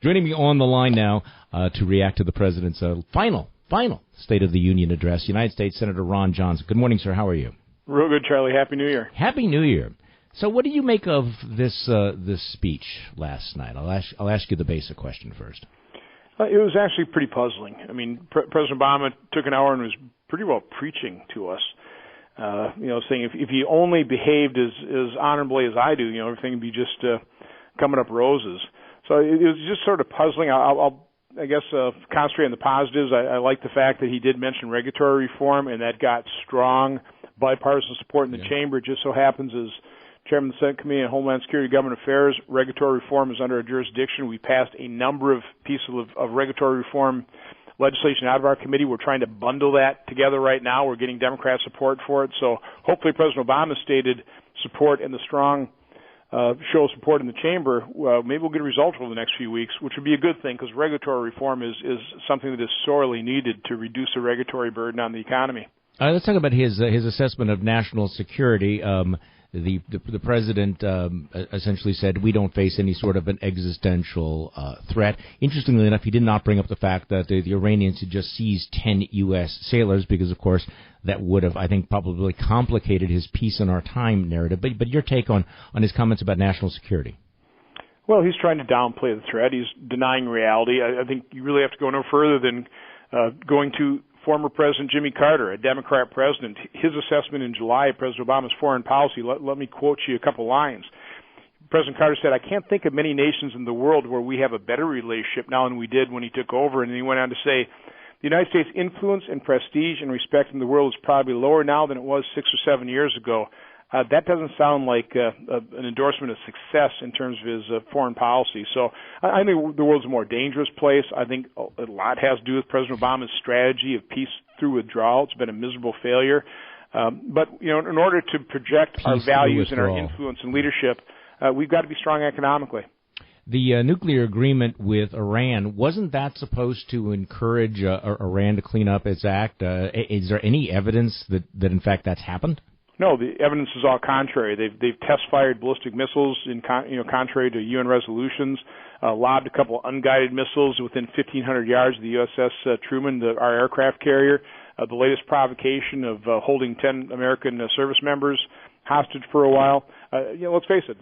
Joining me on the line now to react to the President's final State of the Union address, United States Senator Ron Johnson. Good morning, sir. How are you? Real good, Charlie. Happy New Year. Happy New Year. So what do you make of this speech last night? I'll ask you the basic question first. It was actually pretty puzzling. I mean, President Obama took an hour and was pretty well preaching to us. Saying if you only behaved as honorably as I do, everything would be just coming up roses. So it was just sort of puzzling. I'll concentrate on the positives. I like the fact that he did mention regulatory reform, and that got strong bipartisan support in the chamber. It just so happens, as Chairman of the Senate Committee on Homeland Security and Government Affairs, regulatory reform is under our jurisdiction. We passed a number of pieces of regulatory reform legislation out of our committee. We're trying to bundle that together right now. We're getting Democrat support for it. So hopefully President Obama stated support and the strong show of support in the chamber. Maybe we'll get a result over the next few weeks, which would be a good thing because regulatory reform is something that is sorely needed to reduce the regulatory burden on the economy. Let's talk about his assessment of national security. The president essentially said we don't face any sort of an existential threat. Interestingly enough, he did not bring up the fact that the Iranians had just seized 10 U.S. sailors because, of course, that would have, I think, probably complicated his peace in our time narrative. But your take on his comments about national security? Well, he's trying to downplay the threat. He's denying reality. I think you really have to go no further than going to former President Jimmy Carter, a Democrat president. His assessment in July of President Obama's foreign policy, let me quote you a couple lines. President Carter said, "I can't think of many nations in the world where we have a better relationship now than we did when he took over." And he went on to say, "The United States' influence and prestige and respect in the world is probably lower now than it was 6 or 7 years ago." That doesn't sound like an endorsement of success in terms of his foreign policy. So I think the world's a more dangerous place. I think a lot has to do with President Obama's strategy of peace through withdrawal. It's been a miserable failure. But in order to project our values and our influence and leadership, we've got to be strong economically. The nuclear agreement with Iran, wasn't that supposed to encourage Iran to clean up its act? Is there any evidence that in fact that's happened? No, the evidence is all contrary. They've test-fired ballistic missiles contrary to UN resolutions, lobbed a couple unguided missiles within 1,500 yards of the USS Truman, our aircraft carrier. The latest provocation of holding 10 American service members hostage for a while. Let's face it,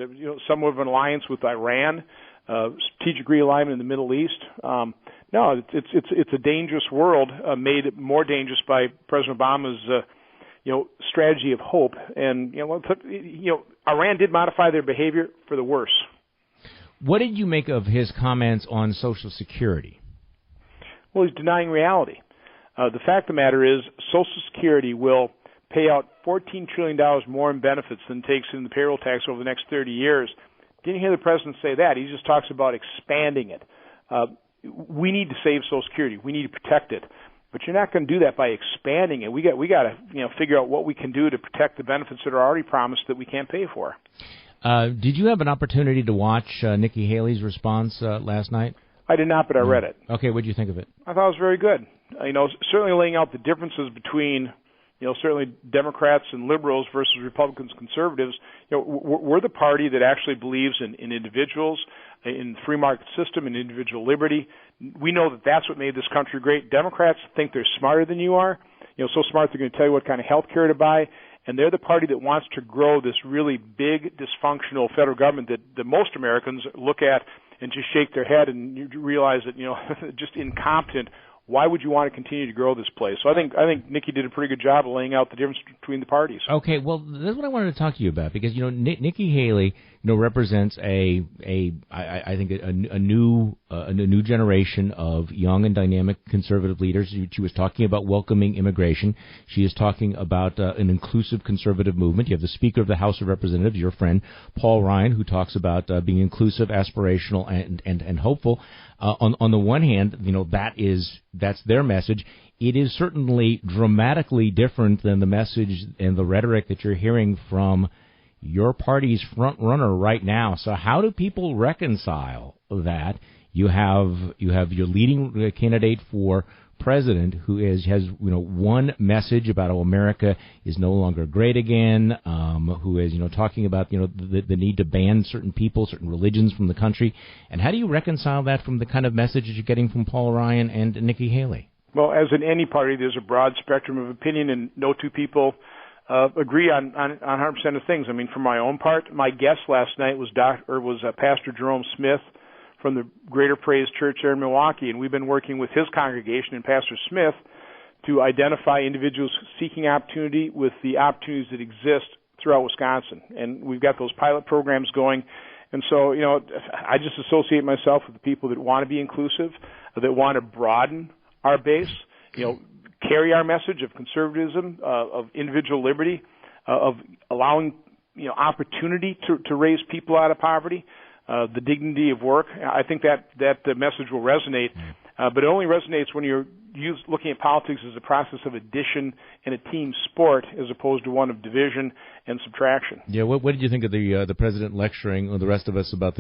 somewhat of an alliance with Iran, strategic realignment in the Middle East. No, it's a dangerous world, made more dangerous by President Obama's strategy of hope, and Iran did modify their behavior for the worse. What did you make of his comments on Social Security? Well, he's denying reality. The fact of the matter is, Social Security will pay out $14 trillion more in benefits than takes in the payroll tax over the next 30 years. Didn't hear the president say that. He just talks about expanding it. We need to save Social Security. We need to protect it. But you're not going to do that by expanding it. We got to figure out what we can do to protect the benefits that are already promised that we can't pay for. Did you have an opportunity to watch Nikki Haley's response last night? I did not, but I read it. Okay, what did you think of it? I thought it was very good. Certainly laying out the differences between certainly Democrats and liberals versus Republicans and conservatives. We're the party that actually believes in individuals, in the free market system, and individual liberty. We know that that's what made this country great. Democrats think they're smarter than you are. So smart they're going to tell you what kind of health care to buy. And they're the party that wants to grow this really big, dysfunctional federal government that most Americans look at and just shake their head and you realize that, just incompetent. Why would you want to continue to grow this place? So I think Nikki did a pretty good job of laying out the difference between the parties. Okay, well, that's what I wanted to talk to you about because Nikki Haley represents I think a new generation of young and dynamic conservative leaders. She was talking about welcoming immigration. She is talking about an inclusive conservative movement. You have the Speaker of the House of Representatives, your friend Paul Ryan, who talks about being inclusive, aspirational, and hopeful. On the one hand, that's their message. It is certainly dramatically different than the message and the rhetoric that you're hearing from your party's front runner right now. So how do people reconcile that You have your leading candidate for president who has one message about how America is no longer great again, who is talking about the need to ban certain people, certain religions from the country. And how do you reconcile that from the kind of message that you're getting from Paul Ryan and Nikki Haley? Well, as in any party, there's a broad spectrum of opinion, and no two people agree on 100% of things. I mean, for my own part, my guest last night was Pastor Jerome Smith from the Greater Praise Church there in Milwaukee, and we've been working with his congregation and Pastor Smith to identify individuals seeking opportunity with the opportunities that exist throughout Wisconsin. And we've got those pilot programs going. And so, I just associate myself with the people that want to be inclusive, that want to broaden our base, carry our message of conservatism, of individual liberty, of allowing, opportunity to raise people out of poverty. The dignity of work. I think that the message will resonate, but it only resonates when you're looking at politics as a process of addition and a team sport as opposed to one of division and subtraction. Yeah, what did you think of the president lecturing the rest of us about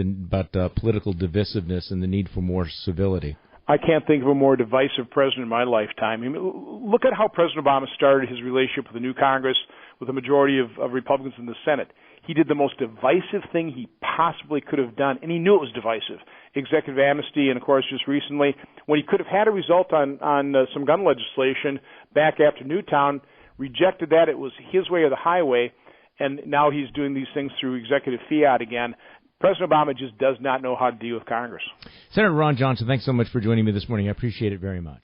political divisiveness and the need for more civility? I can't think of a more divisive president in my lifetime. I mean, look at how President Obama started his relationship with the new Congress, with a majority of Republicans in the Senate. He did the most divisive thing he possibly could have done, and he knew it was divisive. Executive amnesty, and of course, just recently, when he could have had a result on some gun legislation back after Newtown, rejected that. It was his way or the highway, and now he's doing these things through executive fiat again. President Obama just does not know how to deal with Congress. Senator Ron Johnson, thanks so much for joining me this morning. I appreciate it very much.